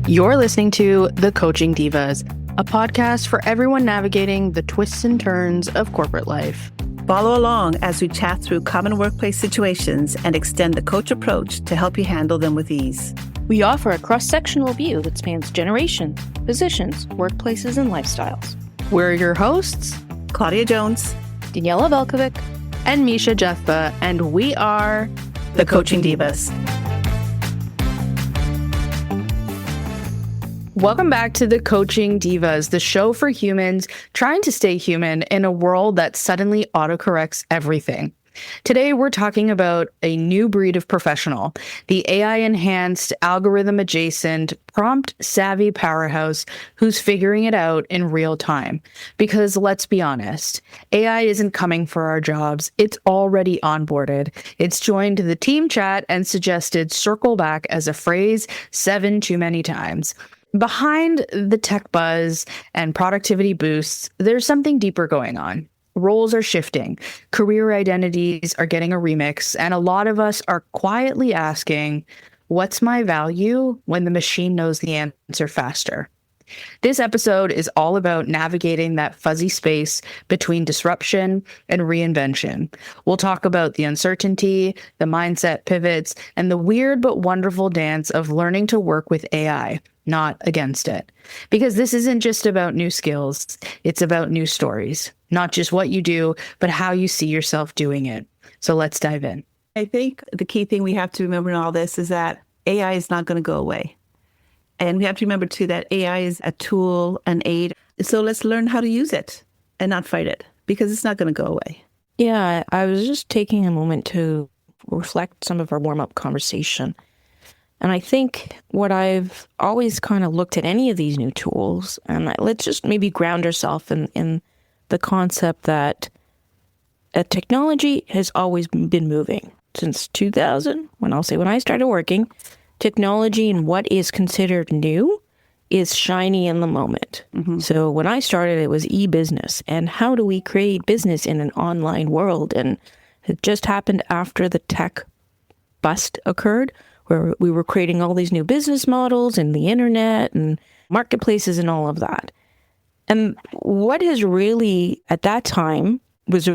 You're listening to The Coaching Divas, a podcast for everyone navigating the twists and turns of corporate life. Follow along as we chat through common workplace situations and extend the coach approach to help you handle them with ease. We offer a cross-sectional view that spans generations, positions, workplaces, and lifestyles. We're your hosts, Claudia Jones, Daniela Velkovic, and Misha Jethba, and we are The Coaching Divas. Welcome back to The Coaching Divas, the show for humans trying to stay human in a world that suddenly autocorrects everything. Today, we're talking about a new breed of professional, the AI-enhanced, algorithm-adjacent, prompt-savvy powerhouse who's figuring it out in real time. Because let's be honest, AI isn't coming for our jobs. It's already onboarded. It's joined the team chat and suggested circle back as a phrase 7 too many times. Behind the tech buzz and productivity boosts, there's something deeper going on. Roles are shifting, career identities are getting a remix, and a lot of us are quietly asking, what's my value when the machine knows the answer faster? This episode is all about navigating that fuzzy space between disruption and reinvention. We'll talk about the uncertainty, the mindset pivots, and the weird but wonderful dance of learning to work with AI, not against it. Because this isn't just about new skills, it's about new stories. Not just what you do, but how you see yourself doing it. So let's dive in. I think the key thing we have to remember in all this is that AI is not going to go away. And we have to remember, too, that AI is a tool, an aid. So let's learn how to use it and not fight it, because it's not going to go away. Yeah, I was just taking a moment to reflect some of our warm-up conversation. And I think what I've always kind of looked at any of these new tools, and let's just maybe ground ourselves in the concept that technology has always been moving. Since 2000, when I started working, technology and what is considered new is shiny in the moment. Mm-hmm. So when I started, it was e-business. And how do we create business in an online world? And it just happened after the tech bust occurred, where we were creating all these new business models and the internet and marketplaces and all of that. And what has really, at that time, was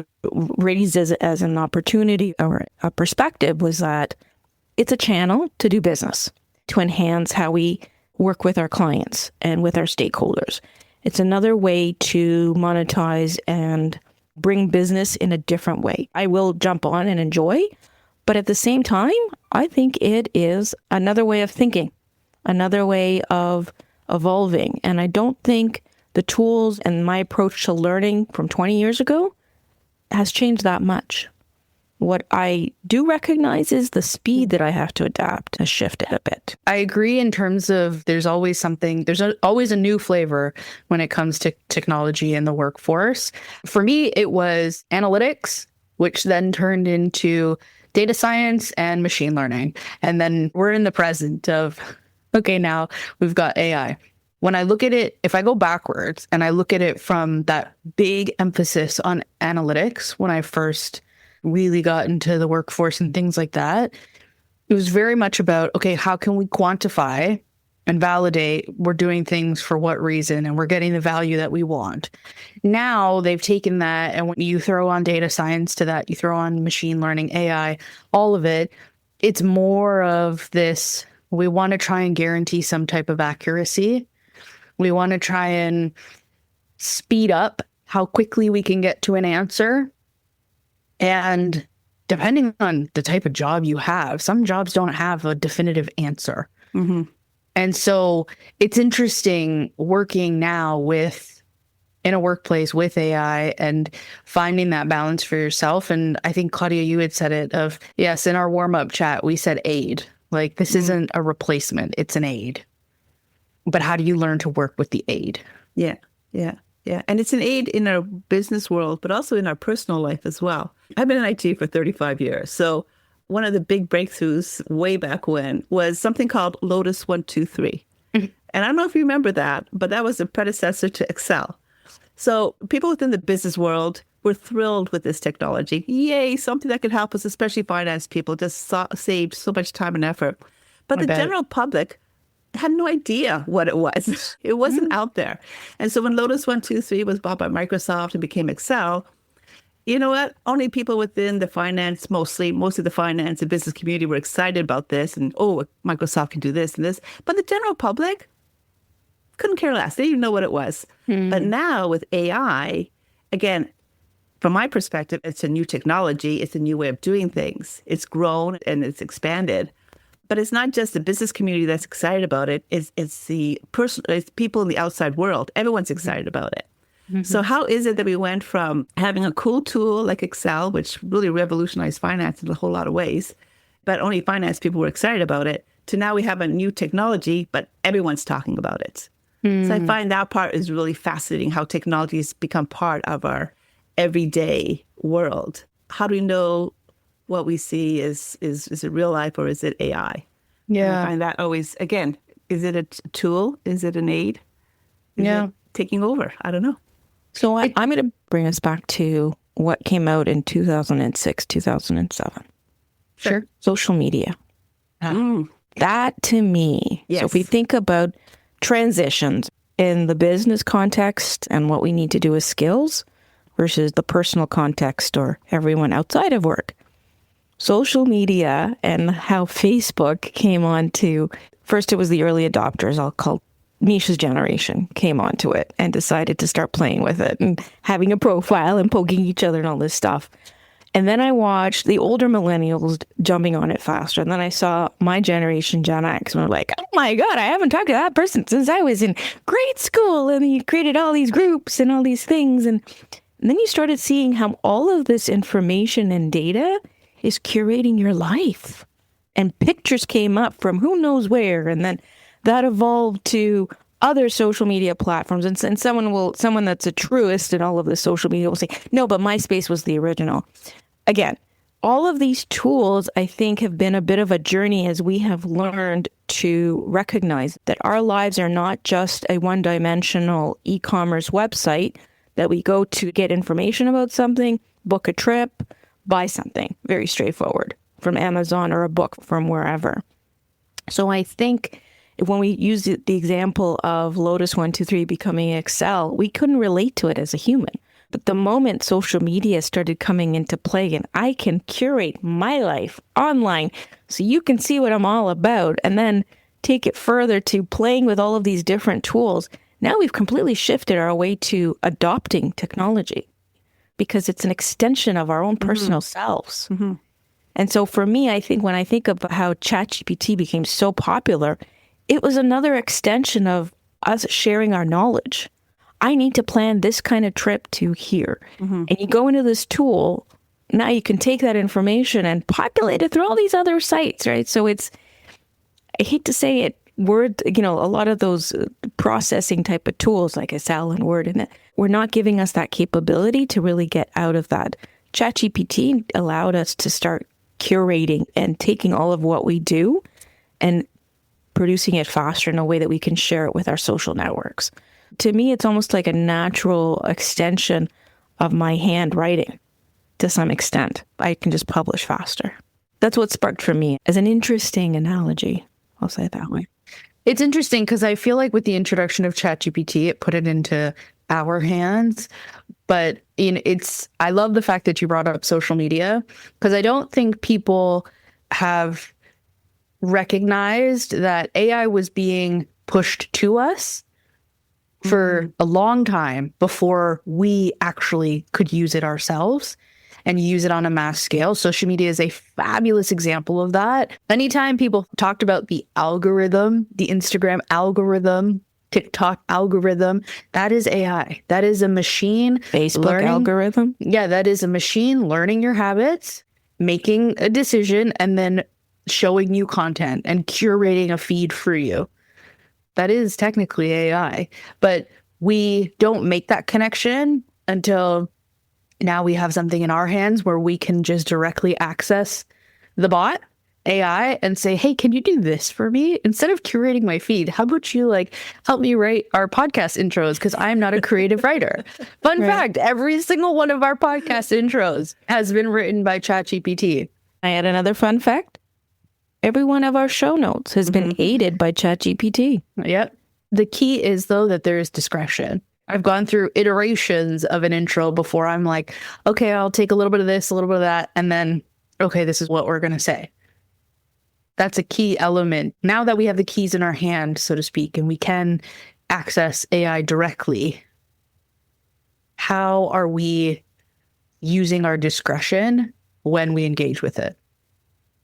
raised as an opportunity or a perspective was that it's a channel to do business, to enhance how we work with our clients and with our stakeholders. It's another way to monetize and bring business in a different way. I will jump on and enjoy, but at the same time, I think it is another way of thinking, another way of evolving. And I don't think the tools and my approach to learning from 20 years ago has changed that much. What I do recognize is the speed that I have to adapt has shifted a bit. I agree in terms of there's always always a new flavor when it comes to technology in the workforce. For me, it was analytics, which then turned into data science and machine learning. And then we're in the present of, okay, now we've got AI. When I look at it, if I go backwards and I look at it from that big emphasis on analytics, when I first really got into the workforce and things like that, it was very much about, okay, how can we quantify and validate we're doing things for what reason and we're getting the value that we want. Now they've taken that, and when you throw on data science to that, you throw on machine learning, AI, all of it, it's more of this, we want to try and guarantee some type of accuracy. We want to try and speed up how quickly we can get to an answer. And depending on the type of job you have, some jobs don't have a definitive answer. Mm-hmm. And so it's interesting working now in a workplace with AI and finding that balance for yourself. And I think, Claudia, you had said it of, yes, in our warm-up chat, we said aid. Like, this isn't a replacement, it's an aid. But how do you learn to work with the aid? Yeah. And it's an aid in our business world, but also in our personal life as well. I've been in IT for 35 years. So one of the big breakthroughs way back when was something called Lotus 123. Mm-hmm. And I don't know if you remember that, but that was the predecessor to Excel. So people within the business world were thrilled with this technology. Yay, something that could help us, especially finance people, just saved so much time and effort. But the general public had no idea what it was. It wasn't out there. And so when Lotus 123 was bought by Microsoft and became Excel, you know what? Only people within the finance, mostly the finance and business community were excited about this. And, oh, Microsoft can do this and this. But the general public couldn't care less. They didn't even know what it was. But now with AI, again, from my perspective, it's a new technology. It's a new way of doing things. It's grown and it's expanded. But it's not just the business community that's excited about it. It's people in the outside world. Everyone's excited about it. So how is it that we went from having a cool tool like Excel, which really revolutionized finance in a whole lot of ways, but only finance people were excited about it, to now we have a new technology, but everyone's talking about it. So I find that part is really fascinating, how technology has become part of our everyday world. How do we know what we see is it real life or is it AI? Yeah. And I find that always, again, is it a tool? Is it an aid? Is it taking over? I don't know. So I'm going to bring us back to what came out in 2006, 2007. Sure. Social media. That to me, Yes. so if we think about transitions in the business context and what we need to do as skills versus the personal context or everyone outside of work, social media and how Facebook came on to, first it was the early adopters, I'll call Misha's generation, came onto it and decided to start playing with it and having a profile and poking each other and all this stuff. And then I watched the older millennials jumping on it faster. And then I saw my generation, Gen X, and I'm like, oh my God, I haven't talked to that person since I was in grade school. And you created all these groups and all these things. And then you started seeing how all of this information and data is curating your life. And pictures came up from who knows where. And then that evolved to other social media platforms. And someone that's a truist in all of the social media will say, no, but MySpace was the original. Again, all of these tools, I think, have been a bit of a journey as we have learned to recognize that our lives are not just a one-dimensional e-commerce website that we go to get information about something, book a trip, buy something. Very straightforward from Amazon or a book from wherever. So I think when we use the example of Lotus 123 becoming Excel, we couldn't relate to it as a human. But the moment social media started coming into play and I can curate my life online so you can see what I'm all about and then take it further to playing with all of these different tools, now we've completely shifted our way to adopting technology because it's an extension of our own personal selves. And so for me, I think when I think of how ChatGPT became so popular, it was another extension of us sharing our knowledge. I need to plan this kind of trip to here. And you go into this tool, now you can take that information and populate it through all these other sites, right? So it's, I hate to say it, Word, a lot of those processing type of tools like Excel and Word, and we're not giving us that capability to really get out of that. ChatGPT allowed us to start curating and taking all of what we do and producing it faster in a way that we can share it with our social networks. To me, it's almost like a natural extension of my handwriting to some extent. I can just publish faster. That's what sparked for me as an interesting analogy. I'll say it that way. It's interesting because I feel like with the introduction of ChatGPT, it put it into our hands. But I love the fact that you brought up social media because I don't think people have recognized that AI was being pushed to us for a long time before we actually could use it ourselves and use it on a mass scale. Social media is a fabulous example of that. Anytime people talked about the algorithm, the Instagram algorithm, TikTok algorithm, that is AI. That is a machine Facebook algorithm. Yeah, that is a machine learning your habits, making a decision, and then showing you content and curating a feed for you. That is technically AI, but we don't make that connection until now we have something in our hands where we can just directly access the bot, AI, and say, hey, can you do this for me? Instead of curating my feed, how about you help me write our podcast intros because I'm not a creative writer. Fun fact, every single one of our podcast intros has been written by ChatGPT. I had another fun fact. every one of our show notes has been aided by ChatGPT. Yep. The key is, though, that there is discretion. I've gone through iterations of an intro before I'm like, okay, I'll take a little bit of this, a little bit of that, and then, okay, this is what we're going to say. That's a key element. Now that we have the keys in our hand, so to speak, and we can access AI directly, how are we using our discretion when we engage with it?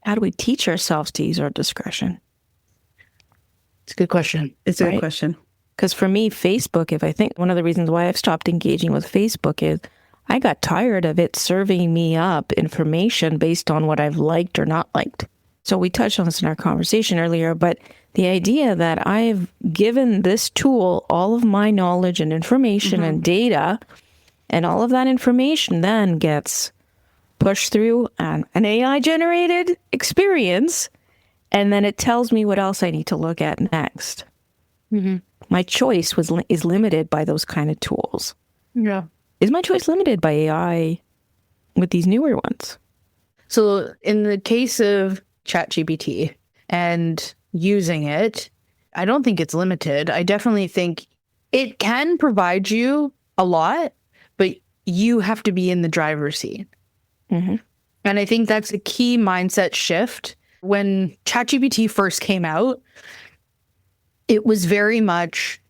How do we teach ourselves to use our discretion? It's a good question. It's a good question. Because for me, Facebook, if I think one of the reasons why I've stopped engaging with Facebook is I got tired of it serving me up information based on what I've liked or not liked. So we touched on this in our conversation earlier, but the idea that I've given this tool all of my knowledge and information and data, and all of that information then gets pushed through an AI-generated experience, and then it tells me what else I need to look at next. My choice is limited by those kind of tools. Yeah. Is my choice limited by AI with these newer ones? So in the case of ChatGPT and using it, I don't think it's limited. I definitely think it can provide you a lot, but you have to be in the driver's seat. And I think that's a key mindset shift. When ChatGPT first came out, it was very much,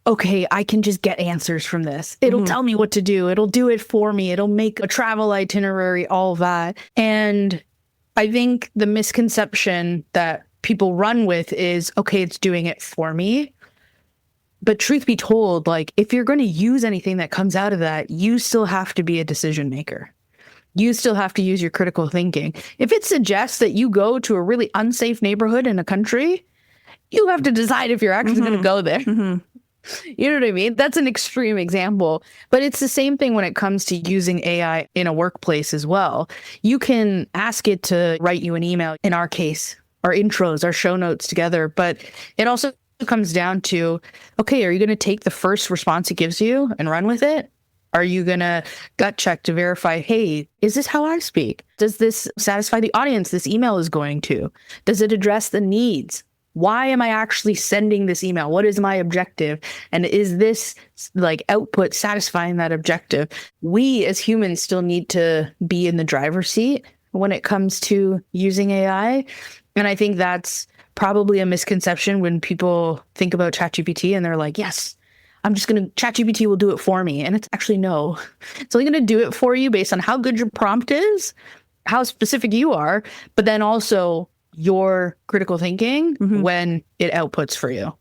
okay, I can just get answers from this. It'll tell me what to do. It'll do it for me. It'll make a travel itinerary, all that. And I think the misconception that people run with is, okay, it's doing it for me. But truth be told, like, if you're going to use anything that comes out of that, you still have to be a decision maker. You still have to use your critical thinking. If it suggests that you go to a really unsafe neighborhood in a country, you have to decide if you're actually going to go there. You know what I mean? That's an extreme example, but it's the same thing when it comes to using AI in a workplace as well. You can ask it to write you an email, in our case, our intros, our show notes together, but it also comes down to, okay, are you going to take the first response it gives you and run with it? Are you going to gut check to verify, hey, is this how I speak? Does this satisfy the audience this email is going to? Does it address the needs? Why am I actually sending this email? What is my objective? And is this like output satisfying that objective? We as humans still need to be in the driver's seat when it comes to using AI. And I think that's probably a misconception when people think about ChatGPT and they're like, yes, ChatGPT will do it for me. And it's actually no. It's only going to do it for you based on how good your prompt is, how specific you are, but then also your critical thinking when it outputs for you.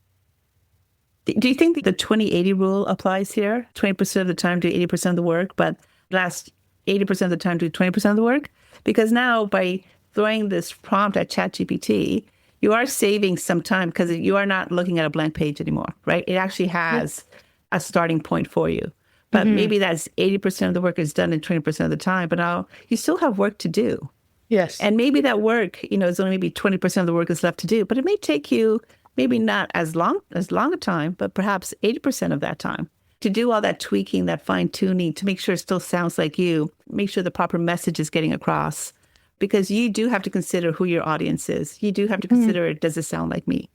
Do you think the 20-80 rule applies here? 20% of the time do 80% of the work, but last 80% of the time do 20% of the work? Because now by throwing this prompt at ChatGPT, you are saving some time because you are not looking at a blank page anymore, right? It actually has a starting point for you. But maybe that's 80% of the work is done in 20% of the time, but now you still have work to do. Yes. And maybe that work, is only maybe 20% of the work is left to do, but it may take you maybe not as long a time, but perhaps 80% of that time to do all that tweaking, that fine tuning, to make sure it still sounds like you, make sure the proper message is getting across. Because you do have to consider who your audience is. You do have to consider, does it sound like me?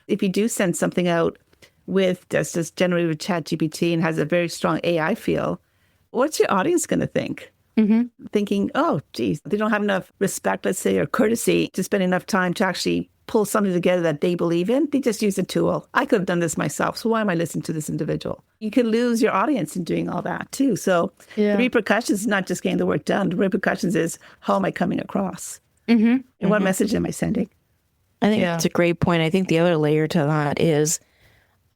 If you do send something out that's just generated with ChatGPT and has a very strong AI feel, what's your audience going to think? Thinking, oh, geez, they don't have enough respect, let's say, or courtesy to spend enough time to actually pull something together that they believe in. They just use a tool. I could have done this myself. So why am I listening to this individual? You can lose your audience in doing all that too. So the repercussions is not just getting the work done. The repercussions is, how am I coming across? And what message am I sending? I think that's a great point. I think the other layer to that is,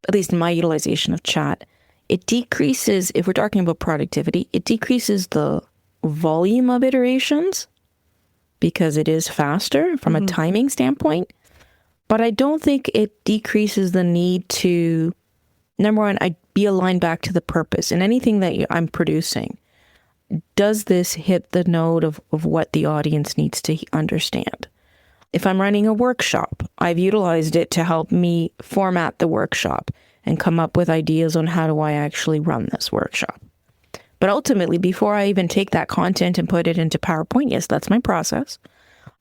at least in my utilization of chat, it decreases, if we're talking about productivity, it decreases the volume of iterations because it is faster from a timing standpoint. But I don't think it decreases the need to, number one, I'd be aligned back to the purpose. And anything that I'm producing, does this hit the note of what the audience needs to understand? If I'm running a workshop, I've utilized it to help me format the workshop and come up with ideas on how do I actually run this workshop. But ultimately, before I even take that content and put it into PowerPoint, yes, that's my process.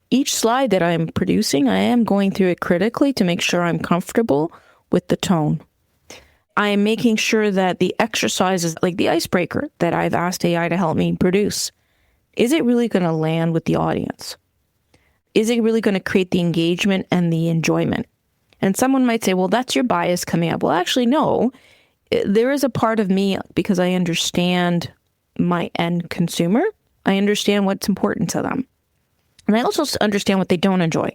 each slide that I'm producing, I am going through it critically to make sure I'm comfortable with the tone. I am making sure that the exercises, like the icebreaker that I've asked AI to help me produce, is it really going to land with the audience? Is it really going to create the engagement and the enjoyment? And someone might say, well, that's your bias coming up. Well, actually, no. There is a part of me, because I understand my end consumer. I understand what's important to them. And I also understand what they don't enjoy.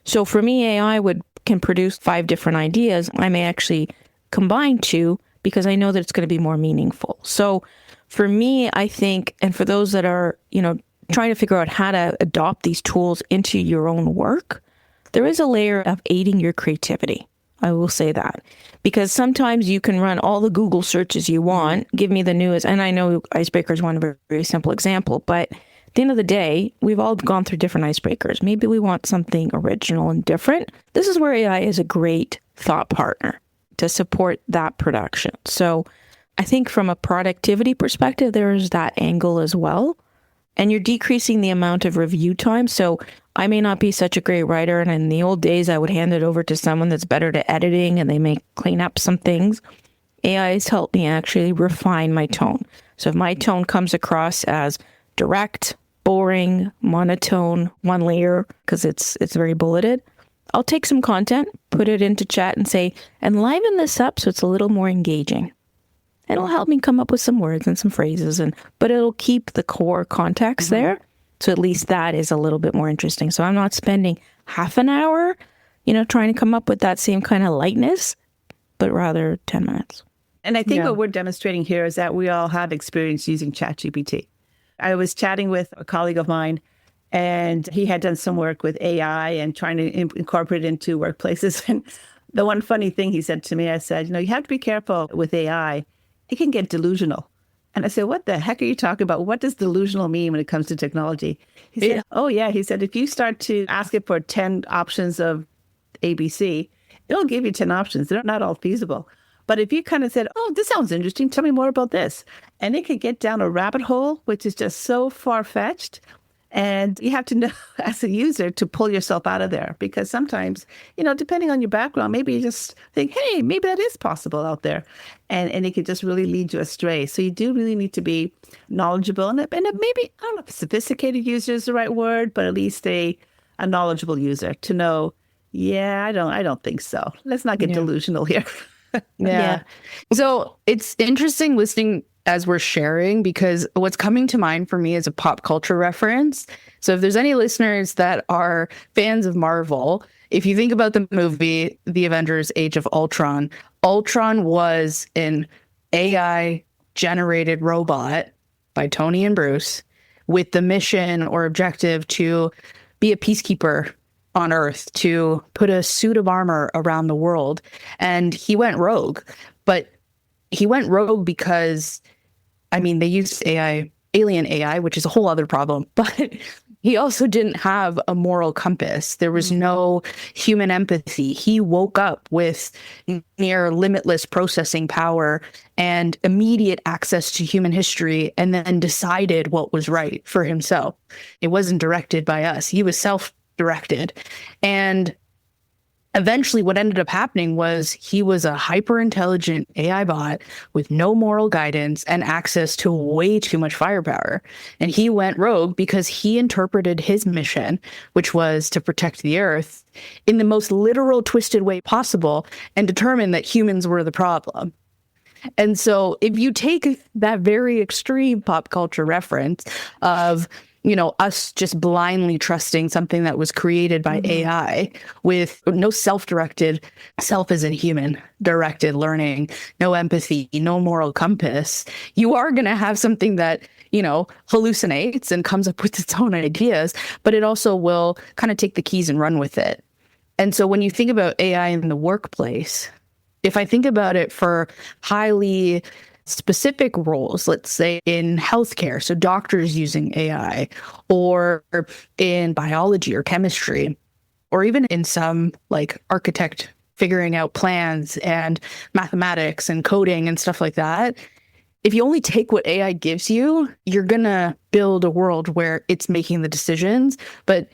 So for me, AI can produce 5 different ideas. I may actually combine 2 because I know that it's going to be more meaningful. So for me, I think, and for those that are, trying to figure out how to adopt these tools into your own work, there is a layer of aiding your creativity. I will say that. Because sometimes you can run all the Google searches you want, give me the newest, and I know Icebreaker is one very, very simple example, but at the end of the day, we've all gone through different icebreakers. Maybe we want something original and different. This is where AI is a great thought partner to support that production. So I think from a productivity perspective, there is that angle as well. And you're decreasing the amount of review time. So I may not be such a great writer. And in the old days, I would hand it over to someone that's better at editing and they may clean up some things. AI has helped me actually refine my tone. So if my tone comes across as direct, boring, monotone, one layer, because it's very bulleted, I'll take some content, put it into chat and say, enliven this up so it's a little more engaging. It'll help me come up with some words and some phrases, but it'll keep the core context there. So at least that is a little bit more interesting. So I'm not spending half an hour, trying to come up with that same kind of lightness, but rather 10 minutes. And I think what we're demonstrating here is that we all have experience using ChatGPT. I was chatting with a colleague of mine, and he had done some work with AI and trying to incorporate it into workplaces. And the one funny thing he said to me, I said, you have to be careful with AI. It can get delusional. And I said, what the heck are you talking about? What does delusional mean when it comes to technology? He said, he said, if you start to ask it for 10 options of ABC, it'll give you 10 options. They're not all feasible. But if you kind of said, oh, this sounds interesting, tell me more about this. And it could get down a rabbit hole, which is just so far-fetched. And you have to know as a user to pull yourself out of there, because sometimes, depending on your background, maybe you just think, hey, maybe that is possible out there. And it can just really lead you astray. So you do really need to be knowledgeable and maybe, I don't know if sophisticated user is the right word, but at least a knowledgeable user to know, I don't think so. Let's not get delusional here. Yeah. So it's interesting listening as we're sharing, because what's coming to mind for me is a pop culture reference. So if there's any listeners that are fans of Marvel, if you think about the movie, The Avengers Age of Ultron, Ultron was an AI generated robot by Tony and Bruce with the mission or objective to be a peacekeeper on Earth, to put a suit of armor around the world. And he went rogue. But he went rogue because they used alien AI, which is a whole other problem, but he also didn't have a moral compass. There was no human empathy. He woke up with near limitless processing power and immediate access to human history, and then decided what was right for himself. It wasn't directed by us. He was self-directed. And eventually, what ended up happening was he was a hyper-intelligent AI bot with no moral guidance and access to way too much firepower. And he went rogue because he interpreted his mission, which was to protect the Earth, in the most literal, twisted way possible, and determined that humans were the problem. And so if you take that very extreme pop culture reference of us just blindly trusting something that was created by AI with no self-directed, self as in human, directed learning, no empathy, no moral compass, you are going to have something that, hallucinates and comes up with its own ideas, but it also will kind of take the keys and run with it. And so when you think about AI in the workplace, if I think about it for highly specific roles, let's say in healthcare, so doctors using AI, or in biology or chemistry, or even in some like architect figuring out plans and mathematics and coding and stuff like that, if you only take what AI gives you, you're going to build a world where it's making the decisions, but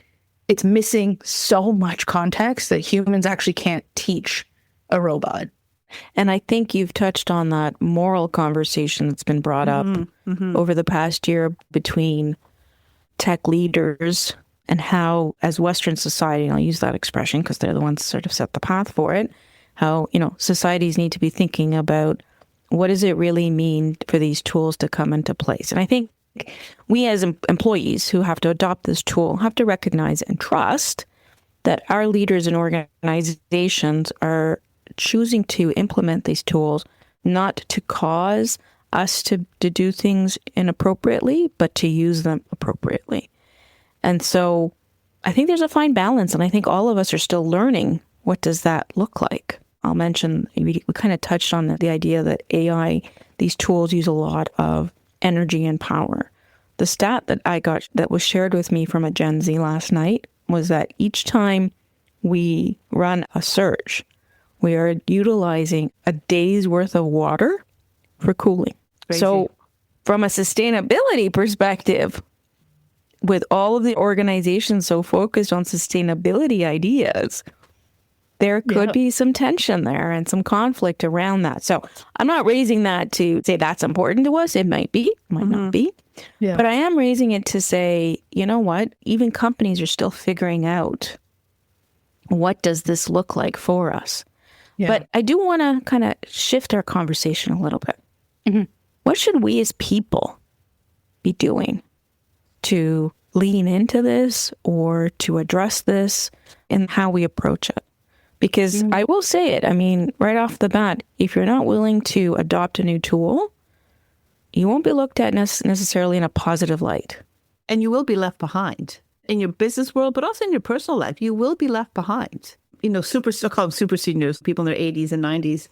it's missing so much context that humans actually can't teach a robot. And I think you've touched on that moral conversation that's been brought up over the past year between tech leaders and how, as Western society, and I'll use that expression because they're the ones that sort of set the path for it, how, societies need to be thinking about what does it really mean for these tools to come into place. And I think we as employees who have to adopt this tool have to recognize and trust that our leaders and organizations are choosing to implement these tools not to cause us to do things inappropriately, but to use them appropriately. And so I think there's a fine balance, and I think all of us are still learning what does that look like. I'll mention, we kind of touched on the idea that AI, these tools use a lot of energy and power. The stat that I got that was shared with me from a Gen Z last night was that each time we run a search, we are utilizing a day's worth of water for cooling. Crazy. So from a sustainability perspective, with all of the organizations so focused on sustainability ideas, there could be some tension there and some conflict around that. So I'm not raising that to say that's important to us. It might be, might not be. Yeah. But I am raising it to say, you know what? Even companies are still figuring out what does this look like for us. Yeah. But I do want to kind of shift our conversation a little bit. What should we as people be doing to lean into this or to address this and how we approach it? Because I will say it, I mean, right off the bat, if you're not willing to adopt a new tool, you won't be looked at necessarily in a positive light. And you will be left behind in your business world, but also in your personal life. You will be left behind. I call them super seniors, people in their 80s and 90s,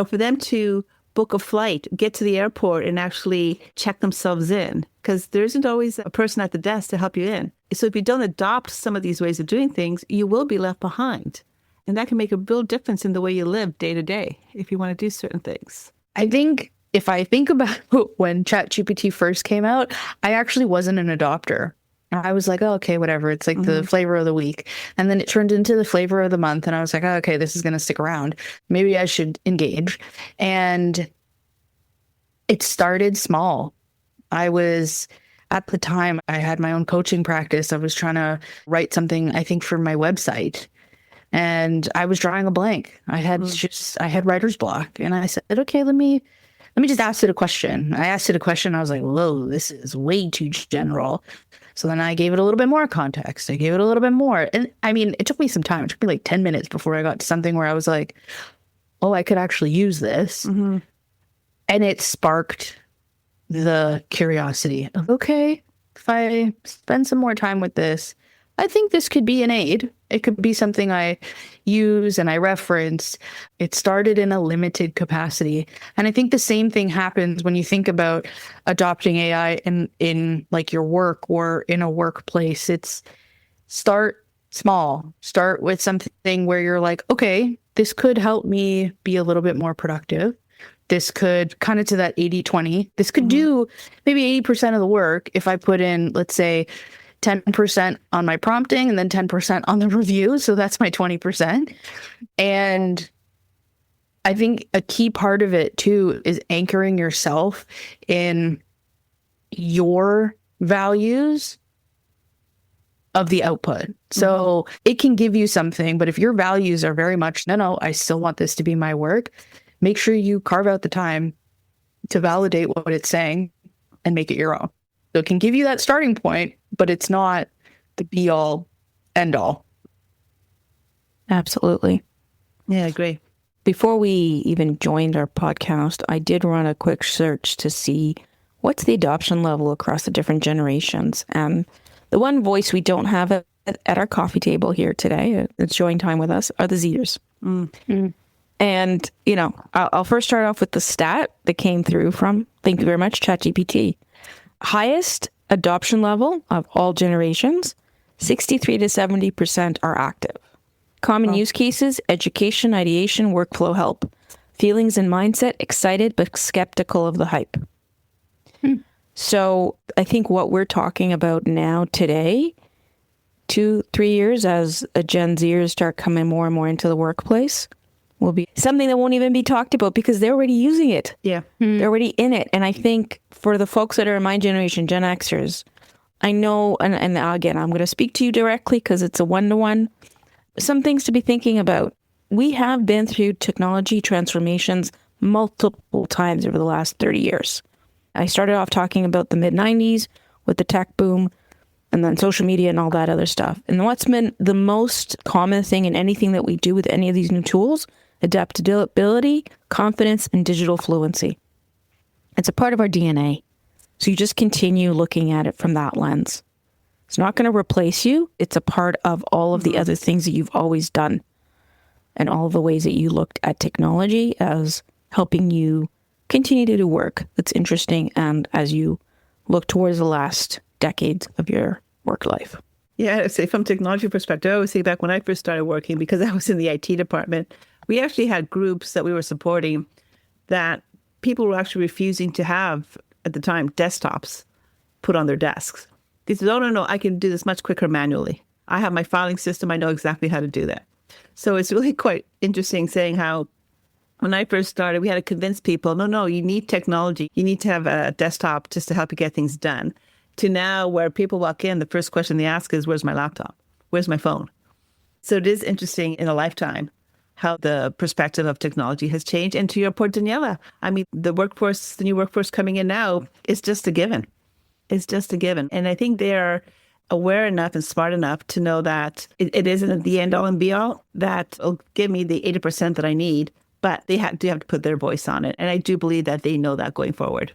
for them to book a flight, get to the airport and actually check themselves in, because there isn't always a person at the desk to help you in. So if you don't adopt some of these ways of doing things, you will be left behind. And that can make a real difference in the way you live day to day if you want to do certain things. I think if I think about when ChatGPT first came out, I actually wasn't an adopter. I was like, oh, okay, whatever. It's like the flavor of the week. And then it turned into the flavor of the month. And I was like, oh, okay, this is going to stick around. Maybe I should engage. And it started small. At the time, I had my own coaching practice. I was trying to write something, I think, for my website. And I was drawing a blank. I had writer's block. And I said, okay, let me just ask it a question. I asked it a question. I was like, whoa, this is way too general. So then I gave it a little bit more context. I gave it a little bit more. And I mean, it took me some time. It took me like 10 minutes before I got to something where I was like, oh, I could actually use this. And it sparked the curiosity of, okay, if I spend some more time with this, I think this could be an aid. It could be something I use and I reference. It started in a limited capacity. And I think the same thing happens when you think about adopting AI in like your work or in a workplace. It's start small. Start with something where you're like, okay, this could help me be a little bit more productive. This could kind of to that 80-20. This could do maybe 80% of the work if I put in, let's say, 10% on my prompting and then 10% on the review. So that's my 20%. And I think a key part of it too is anchoring yourself in your values of the output. So it can give you something, but if your values are very much, no, I still want this to be my work, make sure you carve out the time to validate what it's saying and make it your own. So it can give you that starting point, but it's not the be all end all. Absolutely. Yeah, I agree. Before we even joined our podcast, I did run a quick search to see what's the adoption level across the different generations. And the one voice we don't have at our coffee table here today, that's enjoying time with us, are the Zers. And, I'll first start off with the stat that came through from, thank you very much, ChatGPT. Highest adoption level of all generations, 63 to 70% are active. Common use cases, education, ideation, workflow help. Feelings and mindset, excited but skeptical of the hype. So I think what we're talking about now today 2-3 years, as a Gen Zers start coming more and more into the workplace, will be something that won't even be talked about because they're already using it. Yeah. They're already in it. And I think for the folks that are in my generation, Gen Xers, I know, and again, I'm going to speak to you directly because it's a one-to-one, some things to be thinking about. We have been through technology transformations multiple times over the last 30 years. I started off talking about the mid-90s with the tech boom and then social media and all that other stuff. And what's been the most common thing in anything that we do with any of these new tools? Adaptability, confidence, and digital fluency. It's a part of our DNA. So you just continue looking at it from that lens. It's not going to replace you. It's a part of all of the other things that you've always done and all the ways that you looked at technology as helping you continue to do work that's interesting and as you look towards the last decades of your work life. Yeah, I'd say from technology perspective, I always say back when I first started working, because I was in the IT department, we actually had groups that we were supporting that people were actually refusing to have, at the time, desktops put on their desks. They said, oh, no, I can do this much quicker manually. I have my filing system. I know exactly how to do that. So it's really quite interesting saying how when I first started, we had to convince people, no, you need technology. You need to have a desktop just to help you get things done. To now where people walk in, the first question they ask is, where's my laptop? Where's my phone? So it is interesting in a lifetime how the perspective of technology has changed. And to your point, Daniela, I mean, the new workforce coming in now is just a given. It's just a given. And I think they're aware enough and smart enough to know that it isn't the end all and be all that will give me the 80% that I need, but they do have to put their voice on it. And I do believe that they know that going forward.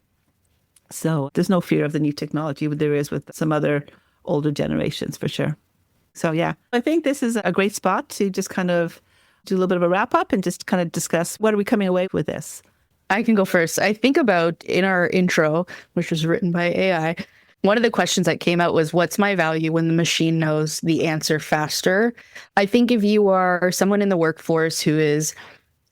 So there's no fear of the new technology, but there is with some other older generations for sure. So yeah, I think this is a great spot to just kind of do a little bit of a wrap up and just kind of discuss what are we coming away with this. I can go first. I think about in our intro, which was written by AI, one of the questions that came out was, what's my value when the machine knows the answer faster? I think if you are someone in the workforce who is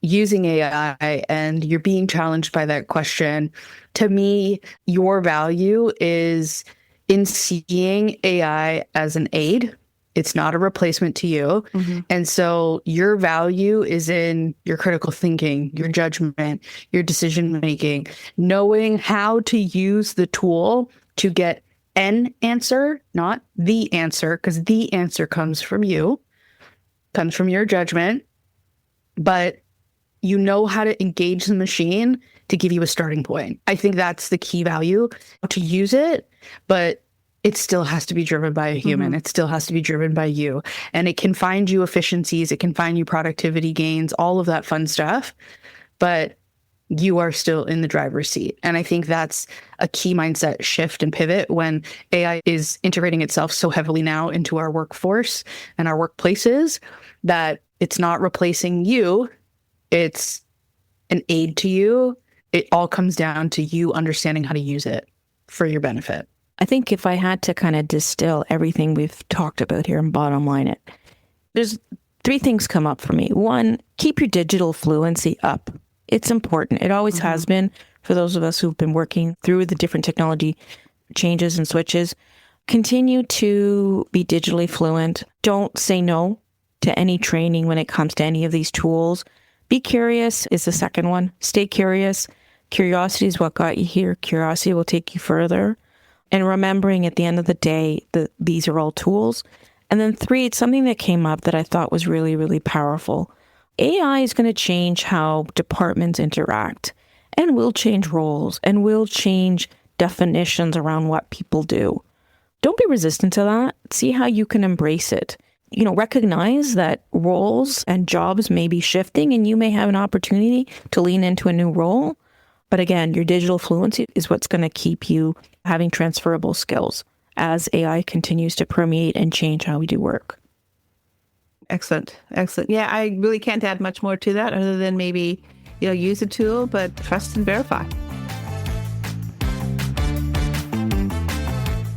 using AI and you're being challenged by that question, to me, your value is in seeing AI as an aid. It's not a replacement to you. Mm-hmm. And so your value is in your critical thinking, your judgment, your decision making, knowing how to use the tool to get an answer, not the answer, because the answer comes from you, comes from your judgment. But you know how to engage the machine to give you a starting point. I think that's the key value, to use it, but it still has to be driven by a human. Mm-hmm. It still has to be driven by you. And it can find you efficiencies. It can find you productivity gains, all of that fun stuff. But you are still in the driver's seat. And I think that's a key mindset shift and pivot when AI is integrating itself so heavily now into our workforce and our workplaces that it's not replacing you. It's an aid to you. It all comes down to you understanding how to use it for your benefit. I think if I had to kind of distill everything we've talked about here and bottom line it, there's 3 things come up for me. 1, keep your digital fluency up. It's important. It always has been for those of us who've been working through the different technology changes and switches. Continue to be digitally fluent. Don't say no to any training when it comes to any of these tools. Be curious is the second one. Stay curious. Curiosity is what got you here. Curiosity will take you further. And remembering at the end of the day that these are all tools. And then 3, it's something that came up that I thought was really, really powerful. AI is going to change how departments interact and will change roles and will change definitions around what people do. Don't be resistant to that. See how you can embrace it. Recognize that roles and jobs may be shifting and you may have an opportunity to lean into a new role. But again, your digital fluency is what's going to keep you having transferable skills as AI continues to permeate and change how we do work. Excellent. Yeah, I really can't add much more to that other than maybe, use a tool, but trust and verify.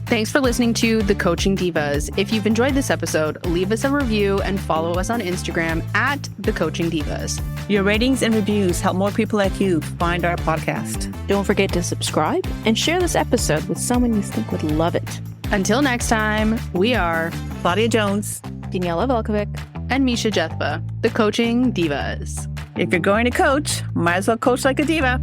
Thanks for listening to The Coaching Divas. If you've enjoyed this episode, leave us a review and follow us on Instagram at The Coaching Divas. Your ratings and reviews help more people like you find our podcast. Don't forget to subscribe and share this episode with someone you think would love it. Until next time, we are Claudia Jones. Daniela Velkovic. and Misha Jethba, the Coaching Divas. If you're going to coach, might as well coach like a diva.